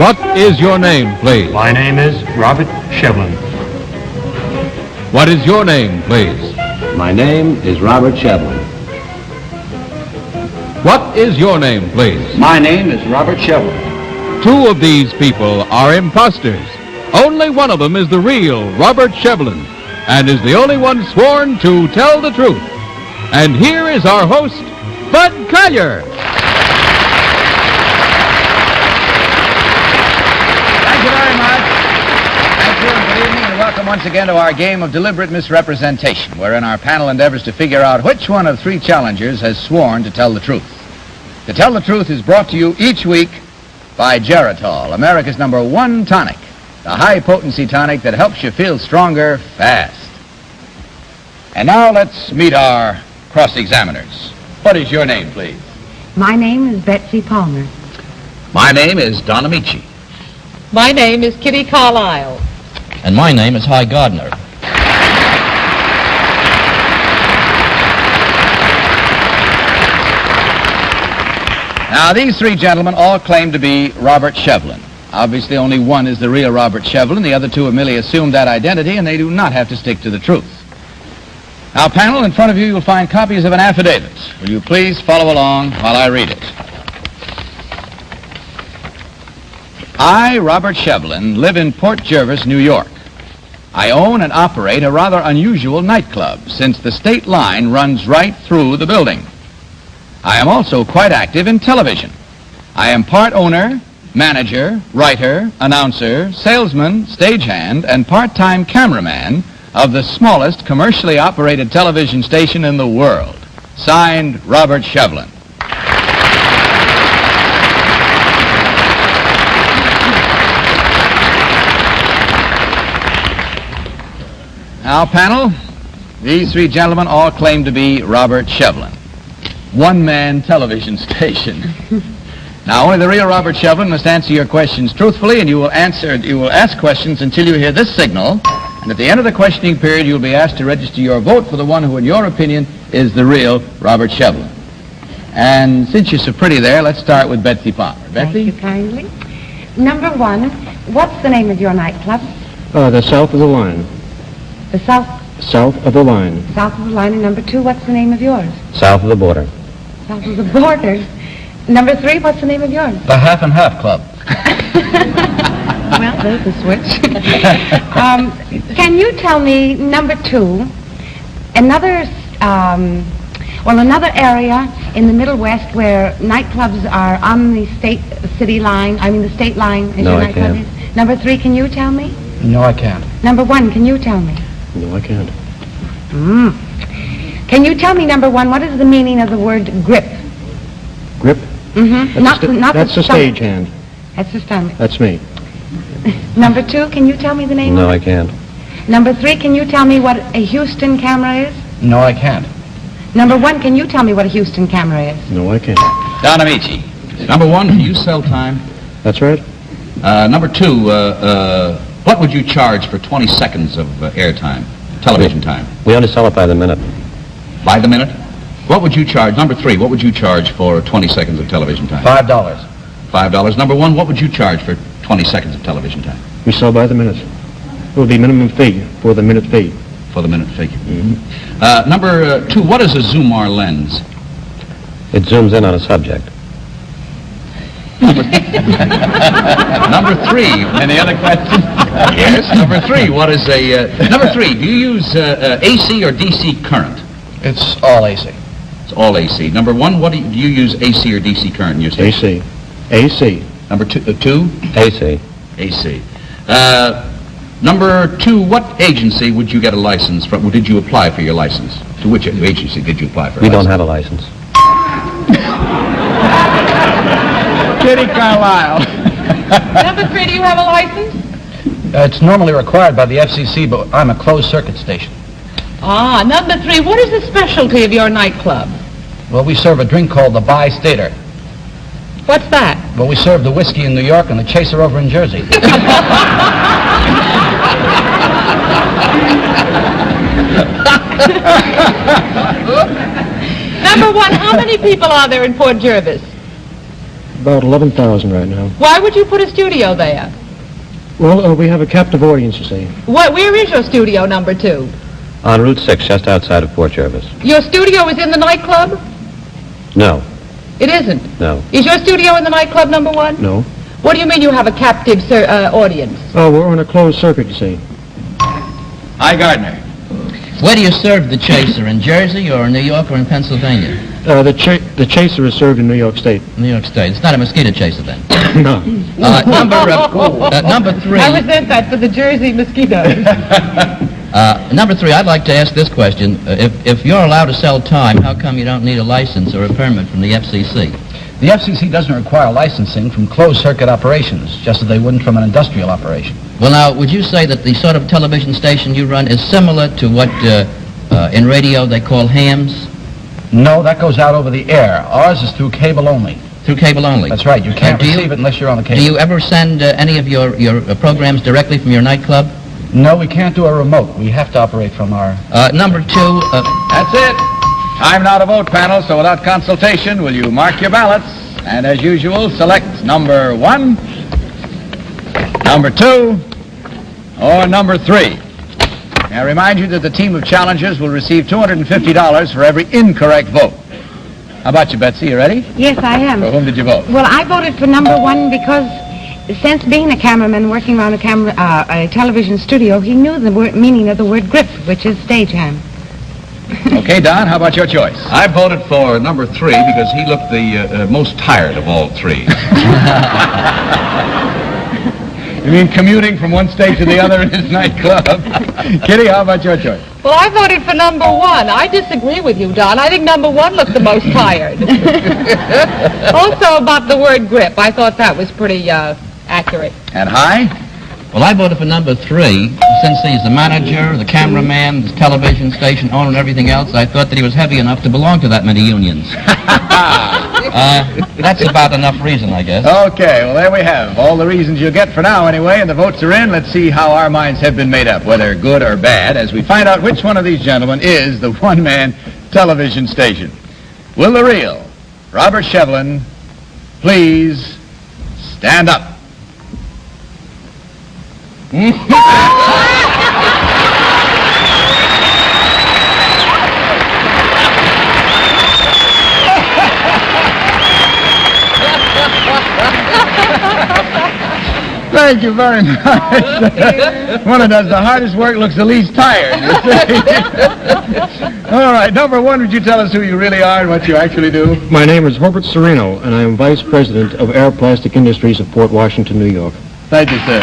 What is your name, please? My name is Robert Shevlin. What is your name, please? My name is Robert Shevlin. What is your name, please? My name is Robert Shevlin. Two of these people are impostors. Only one of them is the real Robert Shevlin and is the only one sworn to tell the truth. And here is our host, Bud Collier. Thank you very much. Thank you, and good evening, and welcome once again to our game of deliberate misrepresentation, wherein our panel endeavors to figure out which one of three challengers has sworn to tell the truth. To Tell the Truth is brought to you each week by Geritol, America's #1 tonic, the high-potency tonic that helps you feel stronger fast. And now let's meet our cross-examiners. What is your name, please? My name is Betsy Palmer. My name is Don Amici. My name is Kitty Carlisle. And my name is Hy Gardner. Now, these three gentlemen all claim to be Robert Shevlin. Obviously, only one is the real Robert Shevlin. The other two have merely assumed that identity, and they do not have to stick to the truth. Now, panel, in front of you, you'll find copies of an affidavit. Will you please follow along while I read it? I, Robert Shevlin, live in Port Jervis, New York. I own and operate a rather unusual nightclub, since the state line runs right through the building. I am also quite active in television. I am part owner, manager, writer, announcer, salesman, stagehand, and part-time cameraman of the smallest commercially operated television station in the world. Signed, Robert Shevlin. Now, panel, these three gentlemen all claim to be Robert Shevlin. One-man television station. Now, only the real Robert Shevlin must answer your questions truthfully, and you will ask questions until you hear this signal, and at the end of the questioning period, you'll be asked to register your vote for the one who, in your opinion, is the real Robert Shevlin. And since you're so pretty there, let's start with Betsy Palmer. Betsy? Thank you kindly. Number one, what's the name of your nightclub? The South of the Line. The South Of the Line. of the Line. And number two, what's the name of yours? South of the border. South of the Border. Number three, what's the name of yours? The Half and Half Club. Well, there's the switch. Can you tell me, number two, another area in the Middle West where nightclubs are on the state line as No, your I nightclub can't. is? Number three, can you tell me? No, I can't. Number one, can you tell me? No, I can't. Can you tell me, number one, what is the meaning of the word grip? Grip? Mm-hmm. That's the stagehand. That's the stomach. That's me. Number two, can you tell me the name No, of I it? can't. Number three, can you tell me what a Houston camera is? No, I can't. Number one, can you tell me what a Houston camera is? No, I can't. Don Amici. Number one, do you sell time? That's right. Number two, what would you charge for 20 seconds of airtime, television time? We only sell it by the minute. By the minute? What would you charge? Number three, what would you charge for 20 seconds of television time? $5. $5. Number one, what would you charge for 20 seconds of television time? We sell by the minute. It will be minimum fee for the minute fee. For the minute figure. Number two, what is a zoom-R lens? It zooms in on a subject. Number three. Any other questions? Yes. Number three, what is a... number three, do you use AC or DC current? It's all AC. It's all AC. Number one, what do you use AC or DC current in your station? AC. Number two? AC. AC. Number two, what agency would you get a license from? Did you apply for your license? To which agency did you apply for a We license? don't have a license. Kitty Carlisle. Number three, do you have a license? It's normally required by the FCC, but I'm a closed-circuit station. Ah, number three, what is the specialty of your nightclub? Well, we serve a drink called the Bi-Stater. What's that? Well, we serve the whiskey in New York and the chaser over in Jersey. Number one, how many people are there in Port Jervis? About 11,000 right now. Why would you put a studio there? Well, we have a captive audience, you see. Where is your studio, number 2? On Route 6, just outside of Port Jervis. Your studio is in the nightclub? No, It isn't. no. Is your studio in the nightclub, number 1? No. What do you mean you have a captive audience? Oh, we're on a closed circuit, you see. Hi, Gardner. Where do you serve the chaser, in Jersey or in New York or in Pennsylvania? The chaser is served in New York State. New York State. It's not a mosquito chaser, then. No. Number 3. I resent that for the Jersey mosquitoes. Number 3, I'd like to ask this question. If you're allowed to sell time, how come you don't need a license or a permit from the FCC? The FCC doesn't require licensing from closed-circuit operations, just as they wouldn't from an industrial operation. Well, now, would you say that the sort of television station you run is similar to what in radio they call hams? No, that goes out over the air. Ours is through cable only. Through cable only? That's right. You can't receive it unless you're on the cable. Do you ever send any of your programs directly from your nightclub? No, we can't do a remote. We have to operate from our... Number 2... That's it. Time now to vote, panel, so without consultation, will you mark your ballots? And as usual, select number 1, number 2, or number 3. May I remind you that the team of challengers will receive $250 for every incorrect vote. How about you, Betsy? You ready? Yes, I am. For whom did you vote? Well, I voted for number 1 because since being a cameraman working around a television studio, he knew the meaning of the word grip, which is stagehand. Okay, Don, how about your choice? I voted for number 3 because he looked the most tired of all 3. You mean commuting from one state to the other in his nightclub? Kitty, how about your choice? Well, I voted for number 1. I disagree with you, Don. I think number 1 looked the most tired. Also about the word grip. I thought that was pretty accurate. And High? Well, I voted for number 3. Since he's the manager, the cameraman, the television station owner, and everything else, I thought that he was heavy enough to belong to that many unions. That's about enough reason, I guess. Okay, well, there we have all the reasons you'll get for now anyway, and the votes are in. Let's see how our minds have been made up, whether good or bad, as we find out which one of these gentlemen is the one-man television station. Will the real Robert Shevlin please stand up? Thank you very much. One who does the hardest work looks the least tired, you see. All right, number 1, would you tell us who you really are and what you actually do? My name is Herbert Sereno, and I am Vice President of Air Plastic Industries of Port Washington, New York. Thank you, sir.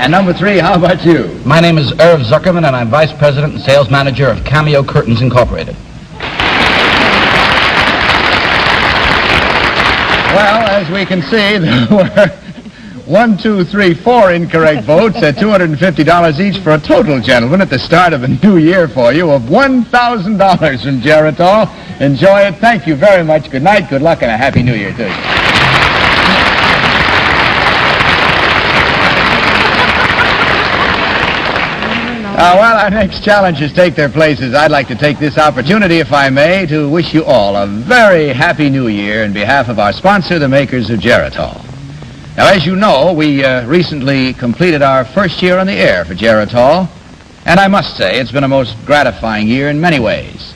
And number 3, how about you? My name is Irv Zuckerman, and I'm Vice President and Sales Manager of Cameo Curtains Incorporated. Well, as we can see, there were 1, 2, 3, 4 incorrect votes at $250 each for a total, gentlemen, at the start of a new year for you of $1,000 from Geritol. Enjoy it. Thank you very much. Good night, good luck, and a Happy New Year to you. While our next challengers take their places, I'd like to take this opportunity, if I may, to wish you all a very happy new year on behalf of our sponsor, the makers of Geritol. Now, as you know, we recently completed our first year on the air for Geritol, and I must say it's been a most gratifying year in many ways.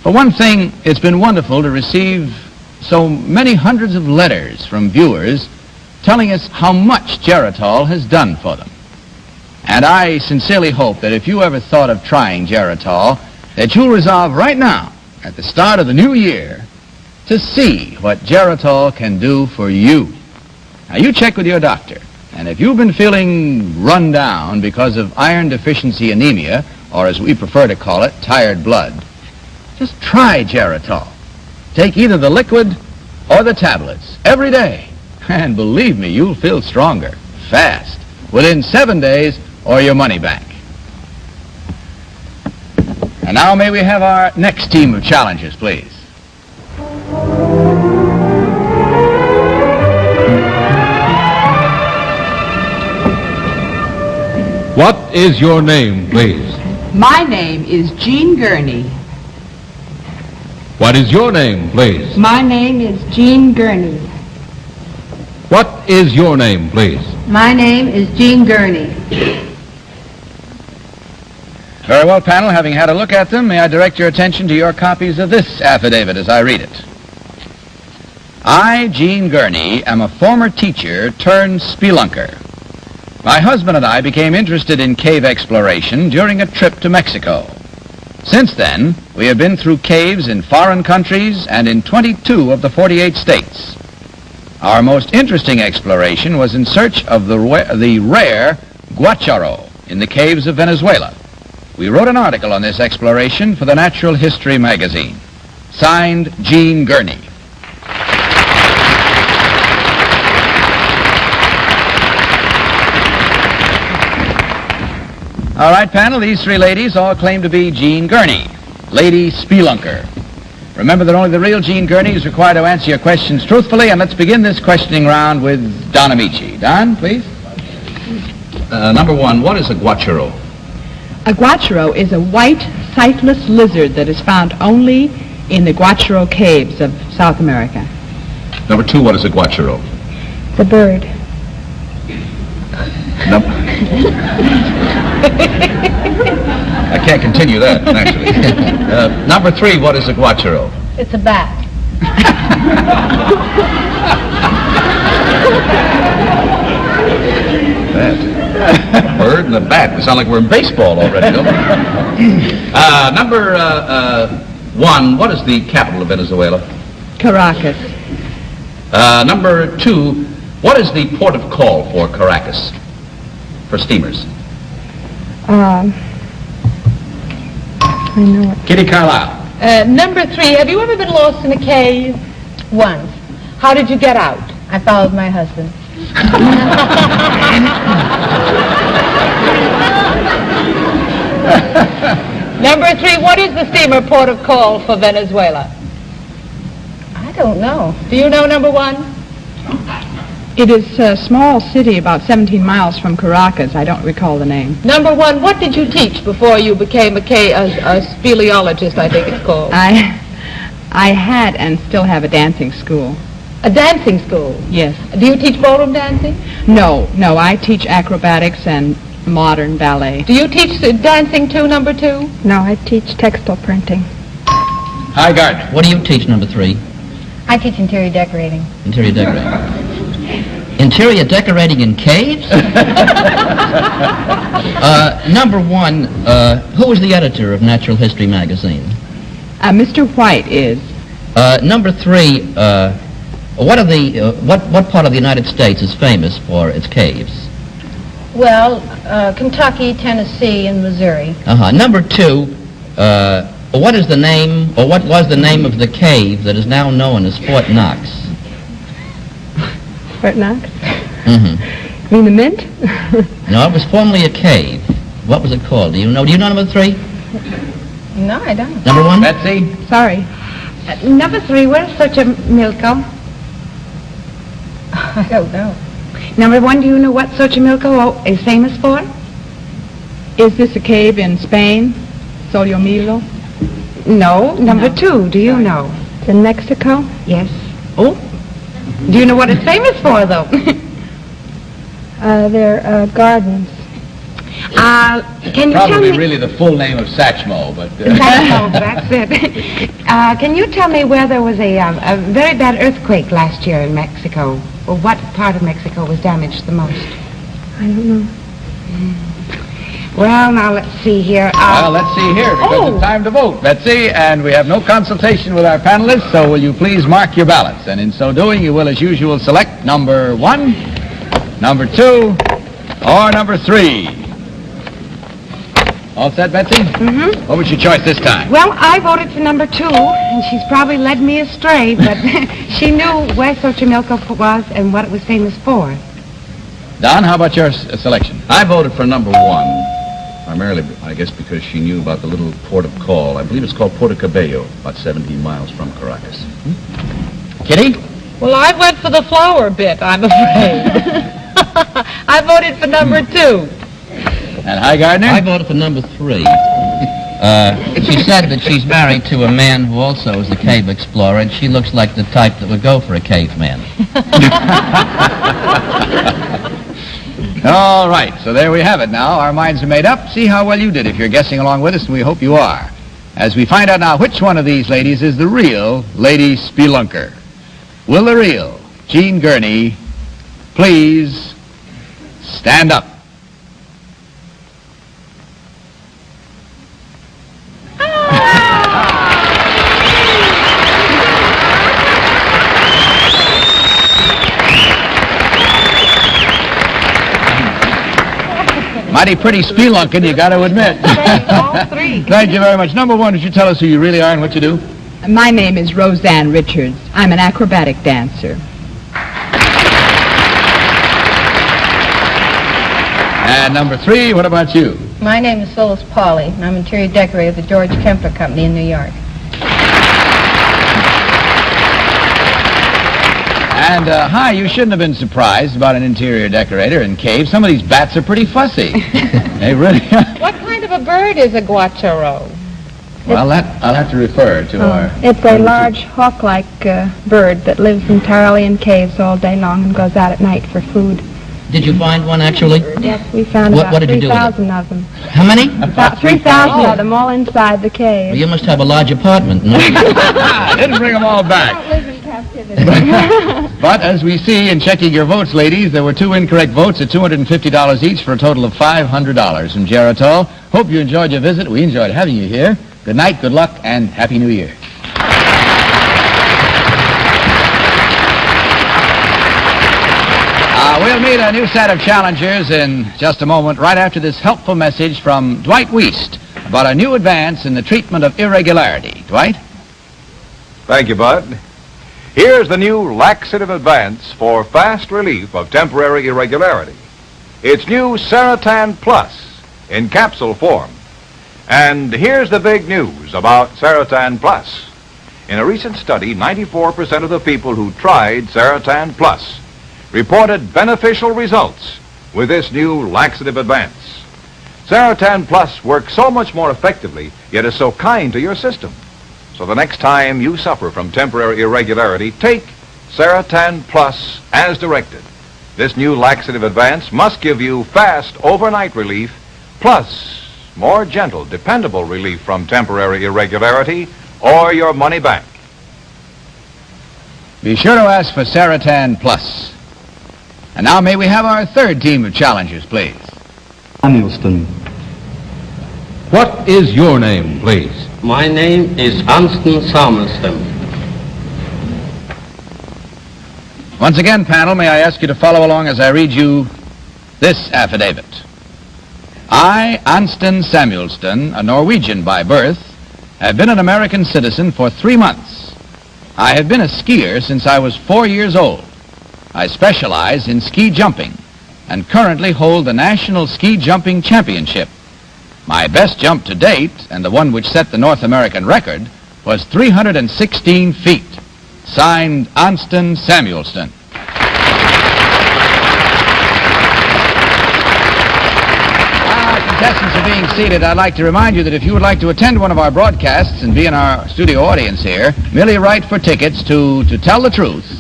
For one thing, it's been wonderful to receive so many hundreds of letters from viewers telling us how much Geritol has done for them. And I sincerely hope that if you ever thought of trying Geritol, that you'll resolve right now, at the start of the new year, to see what Geritol can do for you. Now, you check with your doctor, and if you've been feeling run down because of iron deficiency anemia, or as we prefer to call it, tired blood, just try Geritol. Take either the liquid or the tablets every day, and believe me, you'll feel stronger, fast, within 7 days, or your money back. And now may we have our next team of challengers, please. What is your name, please? My name is Jean Gurney. What is your name, please? My name is Jean Gurney. What is your name, please? My name is Jean Gurney. Very well, panel. Having had a look at them, may I direct your attention to your copies of this affidavit as I read it. I, Jean Gurney, am a former teacher turned spelunker. My husband and I became interested in cave exploration during a trip to Mexico. Since then, we have been through caves in foreign countries and in 22 of the 48 states. Our most interesting exploration was in search of the rare guacharo in the caves of Venezuela. We wrote an article on this exploration for the Natural History magazine. Signed, Jean Gurney. All right, panel, these three ladies all claim to be Jean Gurney, Lady Spelunker. Remember that only the real Jean Gurney is required to answer your questions truthfully, and let's begin this questioning round with Don Amici. Don, please. Number one, what is a guacharo? A guacharo is a white, sightless lizard that is found only in the Guacharo caves of South America. Number two, what is a guacharo? The bird. I can't continue that, naturally. Number three, what is a guacharo? It's a bat. That. Bird and a bat. We sound like we're in baseball already, don't we? Number one, what is the capital of Venezuela? Caracas. Number two, what is the port of call for Caracas? For steamers. I know it. Kitty Carlisle. Number three, have you ever been lost in a cave? Once. How did you get out? I followed my husband. Number three, what is the steamer port of call for Venezuela? I don't know. Do you know number one? It is a small city about 17 miles from Caracas. I don't recall the name. Number one, what did you teach before you became a speleologist, I think it's called? I had and still have a dancing school. A dancing school? Yes. Do you teach ballroom dancing? No, I teach acrobatics and modern ballet. Do you teach dancing too, number two? No, I teach textile printing. Hi, Gardner. What do you teach, number three? I teach interior decorating. Interior decorating. Interior decorating in caves? Number one, who is the editor of Natural History magazine? Mr. White is. Number three, what part of the United States is famous for its caves? Well, Kentucky, Tennessee, and Missouri. Number two, what is the name, or what was the name of the cave that is now known as Fort Knox? Fort Knox? Mm-hmm. You mean the Mint? No, it was formerly a cave. What was it called? Do you know number three? No, I don't. Number one? Betsy? Sorry. Number three, where's Xochimilco? I don't know. Number one, do you know what Xochimilco is famous for? Is this a cave in Spain? Xochimilco? No. Number two, do you know? It's in Mexico? Yes. Oh. Do you know what it's famous for, though? They're gardens. Can you tell Probably me... really the full name of Satchmo, but... That's it. Can you tell me where there was a very bad earthquake last year in Mexico? Or what part of Mexico was damaged the most? I don't know. Well, now let's see here. Well, let's see here, because it's time to vote, Betsy, and we have no consultation with our panelists, so will you please mark your ballots? And in so doing, you will, as usual, select number one, number two, or number three. All set, Betsy? Mm-hmm. What was your choice this time? Well, I voted for number two, and she's probably led me astray, but she knew where Xochimilco was and what it was famous for. Don, how about your selection? I voted for number one, primarily, I guess, because she knew about the little port of call. I believe it's called Puerto Cabello, about 17 miles from Caracas. Kitty? Well, I went for the flower bit, I'm afraid. I voted for number two. And hi, Gardner? I voted for number three. She said that she's married to a man who also is a cave explorer, and she looks like the type that would go for a caveman. All right, so there we have it now. Our minds are made up. See how well you did if you're guessing along with us, and we hope you are. As we find out now which one of these ladies is the real Lady Spelunker. Will the real Jean Gurney please stand up? Mighty pretty spelunking, you got to admit. All three. Thank you very much. Number one, would you tell us who you really are and what you do? My name is Roseanne Richards. I'm an acrobatic dancer. And number three, what about you? My name is Phyllis Pauley, and I'm interior decorator of the George Kemper Company in New York. And, hi, you shouldn't have been surprised about an interior decorator in caves. Some of these bats are pretty fussy. They really are. What kind of a bird is a guacharo? Well, I'll have to refer to our... It's a large hawk-like bird that lives entirely in caves all day long and goes out at night for food. Did you find one, actually? Yes, we found What about did you do with it? 3,000 of them. How many? About 3,000 of them, all inside the cave. Well, you must have a large apartment, no? I didn't bring them all back. Live in captivity. But as we see in checking your votes, ladies, there were 2 incorrect votes at $250 each for a total of $500 from Geritol. Hope you enjoyed your visit. We enjoyed having you here. Good night, good luck, and Happy New Year. We'll meet a new set of challengers in just a moment, right after this helpful message from Dwight Wiest about a new advance in the treatment of irregularity. Dwight? Thank you, Bud. Here's the new laxative advance for fast relief of temporary irregularity. It's new Seratan Plus in capsule form. And here's the big news about Seratan Plus. In a recent study, 94% of the people who tried Seratan Plus reported beneficial results with this new laxative advance. Seratan Plus works so much more effectively, yet is so kind to your system. So the next time you suffer from temporary irregularity, take Seratan Plus as directed. This new laxative advance must give you fast overnight relief, plus more gentle, dependable relief from temporary irregularity, or your money back. Be sure to ask for Seratan Plus. And now may we have our third team of challengers, please. Samuelston. What is your name, please? My name is Anston Samuelston. Once again, panel, may I ask you to follow along as I read you this affidavit. I, Anston Samuelston, a Norwegian by birth, have been an American citizen for 3 months. I have been a skier since I was 4 years old. I specialize in ski jumping and currently hold the National Ski Jumping Championship. My best jump to date, and the one which set the North American record, was 316 feet. Signed, Anston Samuelston. Contestants are being seated. I'd like to remind you that if you would like to attend one of our broadcasts and be in our studio audience here, merely write for tickets to Tell the Truth.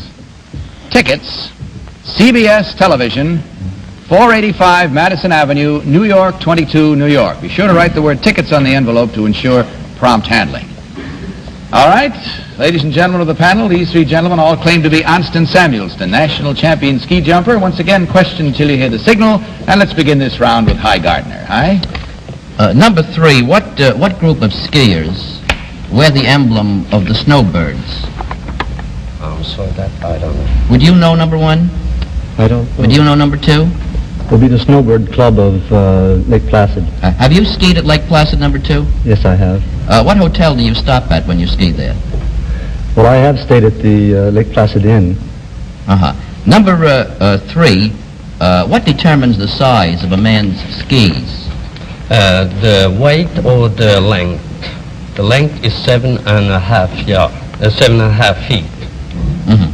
Tickets, CBS Television, 485 Madison Avenue, New York, 22, New York. Be sure to write the word tickets on the envelope to ensure prompt handling. All right, ladies and gentlemen of the panel, these 3 gentlemen all claim to be Anston Samuelston, national champion ski jumper. Once again, question until you hear the signal, and let's begin this round with Hi Gardner. Hi. Number 3, what group of skiers wear the emblem of the snowbirds? Oh, so that I don't know. Would you know number 1? I don't know. Would you know number 2? It would be the Snowbird Club of Lake Placid. Have you skied at Lake Placid, number 2? Yes, I have. What hotel do you stop at when you ski there? Well, I have stayed at the Lake Placid Inn. Uh-huh. Number 3, what determines the size of a man's skis? The weight or the length. The length is 7.5 feet. Mm-hmm.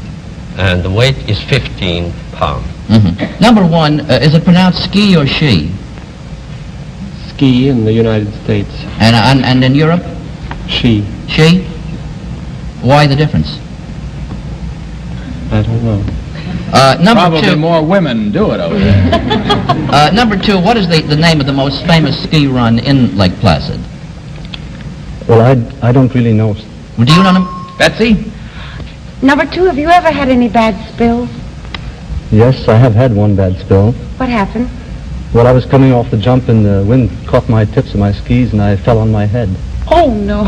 And the weight is 15 pounds. Mm-hmm. Number 1, is it pronounced ski or she? ski in the United States. And in Europe? She. She? Why the difference? I don't know. Number Probably two. more women do it over there. Number two, what is the name of the most famous ski run in Lake Placid? Well, I don't really know. Do you know them? Betsy? Number 2, have you ever had any bad spills? Yes, I have had one bad spill. What happened? Well, I was coming off the jump and the wind caught my tips of my skis and I fell on my head. Oh, no.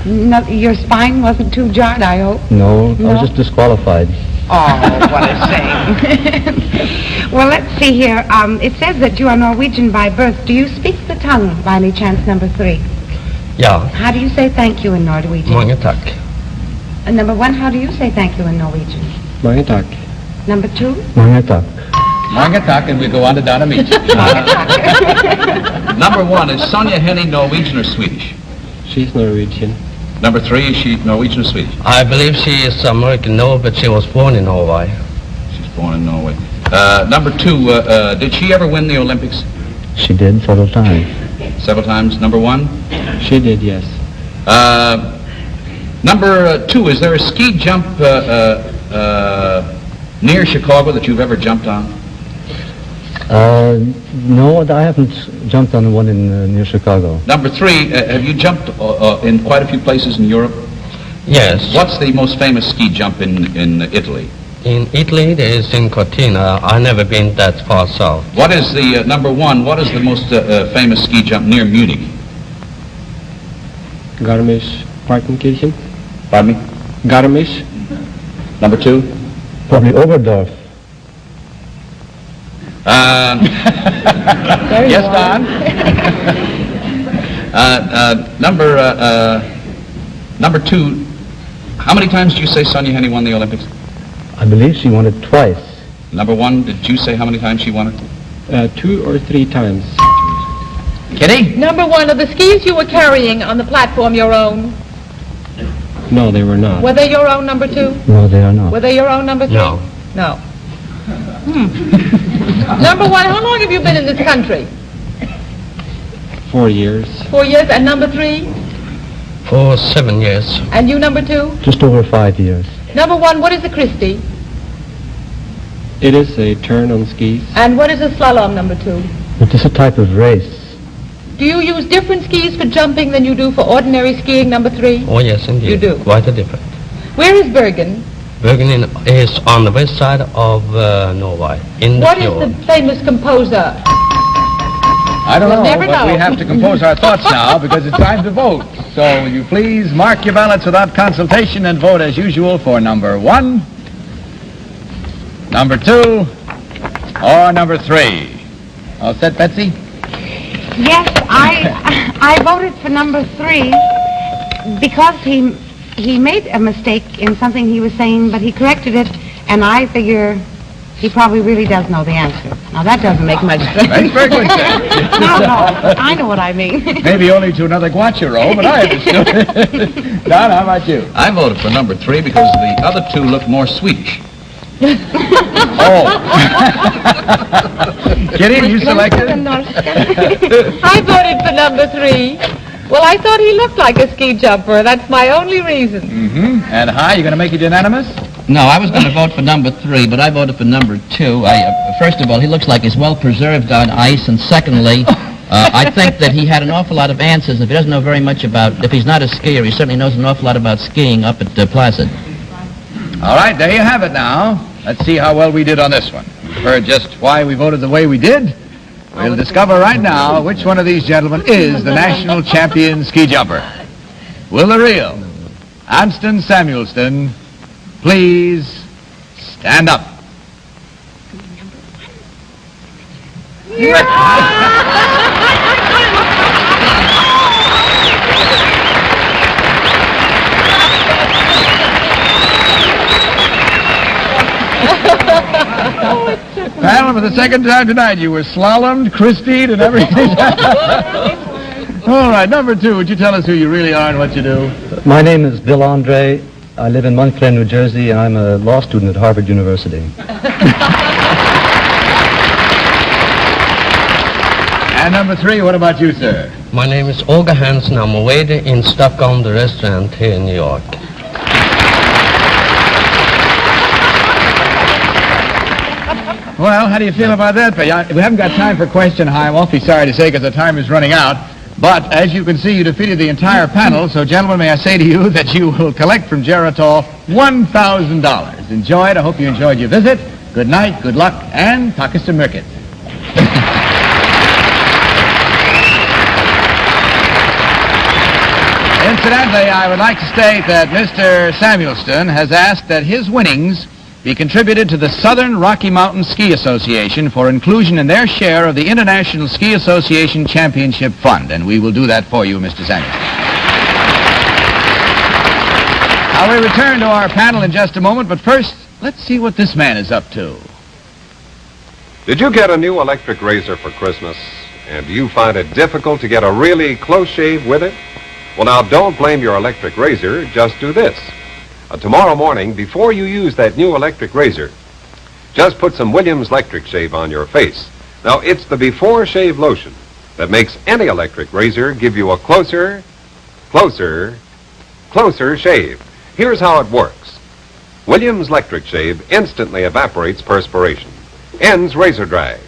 No, your spine wasn't too jarred, I hope? No, I No? was just disqualified. Oh, what a shame. Well, let's see here. It says that you are Norwegian by birth. Do you speak the tongue, by any chance, number 3? Ja, How do you say thank you in Norwegian? mange tack. And number 1, how do you say thank you in Norwegian? Mange tack. Number 2? Mange tack. Mangatak, and we go on to Donna Meach. Number 1, is Sonia Henny Norwegian or Swedish? She's Norwegian. Number 3, is she Norwegian or Swedish? I believe she is American, no, but she was born in Norway. She's born in Norway. Number 2, did she ever win the Olympics? She did several times. Several times. Number 1? She did, yes. Number 2, is there a ski jump near Chicago that you've ever jumped on? No, I haven't jumped on one in near Chicago. Number 3, have you jumped in quite a few places in Europe? Yes. What's the most famous ski jump in Italy? In Italy, there is in Cortina. I've never been that far south. What is the, number 1, what is the most famous ski jump near Munich? Garmisch-Partenkirchen. Pardon me? Garmisch. Number 2? Probably Oberdorf. Yes, Don? Number 2, how many times did you say Sonia Henny won the Olympics? I believe she won it twice. Number 1, did you say how many times she won it? 2 or 3 times. Kitty? Number 1, are the skis you were carrying on the platform your own? No, they were not. Were they your own, number 2? No, they are not. Were they your own, number 3? No. No. Number 1, how long have you been in this country? 4 years. 4 years. And number 3? For 7 years. And you, number 2? Just over 5 years. Number 1, what is a Christie? It is a turn on skis. And what is a slalom, number 2? It is a type of race. Do you use different skis for jumping than you do for ordinary skiing, number 3? Oh, yes, indeed. You do? Quite a different. Where is Bergen? Bergen is on the west side of Norway, in the What is fjord. the famous composer? I don't We'll know, never but we know. have to compose our thoughts now because it's time to vote. So will you please mark your ballots without consultation and vote as usual for number 1, number 2, or number 3. All set, Betsy? Yes, I voted for number 3 because he made a mistake in something he was saying, but he corrected it, and I figure he probably really does know the answer. Now, that doesn't make much sense. That's very good, sir. No, I know what I mean. Maybe only to another Guacharo, but I understood it. Don, how about you? I voted for number 3 because the other 2 look more Swedish. Oh. Kitty, you selected? I voted for number 3. Well, I thought he looked like a ski jumper. That's my only reason. Mm-hmm. And Hi, you going to make it unanimous? No, I was going to vote for number 3, but I voted for number 2. First of all, he looks like he's well preserved on ice, and secondly, I think that he had an awful lot of answers. If he doesn't know very much about, if he's not a skier, he certainly knows an awful lot about skiing up at Placid. All right, there you have it now. Let's see how well we did on this one. Heard just why we voted the way we did? We'll discover right now which one of these gentlemen is the national champion ski jumper. Will the real Anston Samuelston please stand up? Panel, for the second time tonight, you were slalomed, Christied, and everything. All right, number 2, would you tell us who you really are and what you do? My name is Bill Andre. I live in Montclair, New Jersey, and I'm a law student at Harvard University. And number 3, what about you, sir? My name is Olga Hansen. I'm a waiter in Stockholm, the restaurant here in New York. Well, how do you feel about that? We haven't got time for question, I'm awfully sorry to say, because the time is running out. But as you can see, you defeated the entire panel. So, gentlemen, may I say to you that you will collect from Geritol $1,000. Enjoy it. I hope you enjoyed your visit. Good night, good luck, and Pakistan Mirkit. Incidentally, I would like to state that Mr. Samuelston has asked that his winnings be contributed to the Southern Rocky Mountain Ski Association for inclusion in their share of the International Ski Association Championship Fund, and we will do that for you, Mr. Samuelston. Now, we return to our panel in just a moment, but first, let's see what this man is up to. Did you get a new electric razor for Christmas? And do you find it difficult to get a really close shave with it? Well, now, don't blame your electric razor. Just do this. Tomorrow morning, before you use that new electric razor, just put some Williams Electric Shave on your face. Now, it's the before shave lotion that makes any electric razor give you a closer shave. Here's how it works. Williams Electric Shave instantly evaporates perspiration, ends razor drag,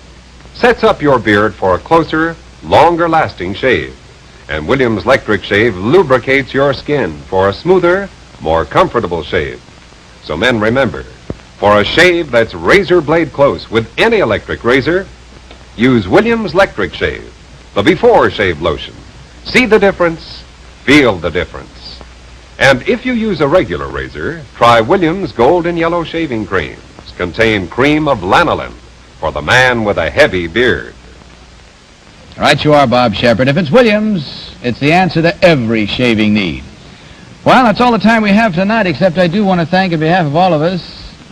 sets up your beard for a closer, longer-lasting shave. And Williams Electric Shave lubricates your skin for a smoother, more comfortable shave. So men, remember, for a shave that's razor blade close with any electric razor, use Williams Electric Shave, the before shave lotion. See the difference, feel the difference. And if you use a regular razor, try Williams Gold and Yellow Shaving Creams. Contain cream of lanolin for the man with a heavy beard. Right you are, Bob Shepard. If it's Williams, it's the answer to every shaving need. Well, that's all the time we have tonight, except I do want to thank, on behalf of all of us,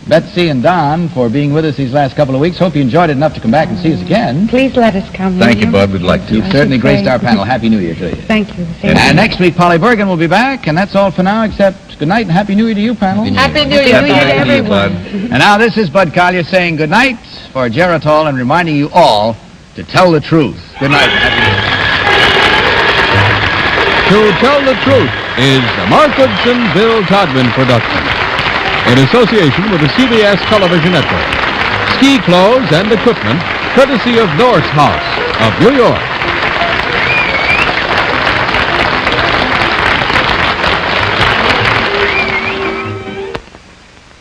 Betsy and Don, for being with us these last couple of weeks. Hope you enjoyed it enough to come back and see us again. Please let us come. Thank you, Bud. We'd like to. You've certainly graced our panel. Happy New Year to you. Thank you. And next week, Polly Bergen will be back, and that's all for now, except good night and Happy New Year to you, panel. Happy New Year to everyone. And now this is Bud Collier saying good night for Geritol and reminding you all to tell the truth. Good night. Happy New Year. To Tell the Truth is a Mark Goodson, Bill Todman production in association with the CBS Television Network. Ski clothes and equipment courtesy of Norse House of New York.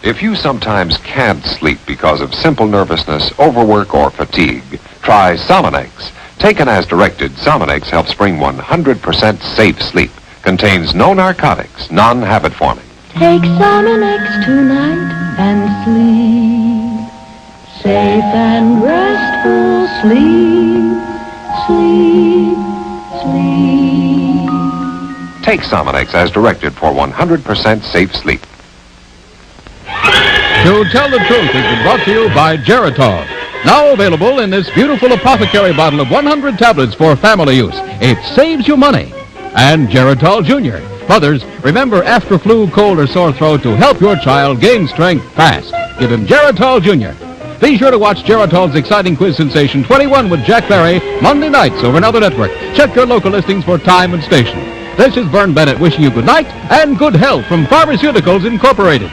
If you sometimes can't sleep because of simple nervousness, overwork, or fatigue, try Sominex. Taken as directed, Sominex helps bring 100% safe sleep. Contains no narcotics, non-habit forming. Take Sominex tonight and sleep. Safe and restful sleep. Sleep, sleep. Take Sominex as directed for 100% safe sleep. To Tell the Truth has been brought to you by Geritol. Now available in this beautiful apothecary bottle of 100 tablets for family use. It saves you money. And Geritol Jr. Mothers, remember after flu, cold, or sore throat to help your child gain strength fast. Give him Geritol Jr. Be sure to watch Geritol's exciting quiz sensation 21 with Jack Barry Monday nights over another network. Check your local listings for time and station. This is Vern Bennett wishing you good night and good health from Pharmaceuticals Incorporated.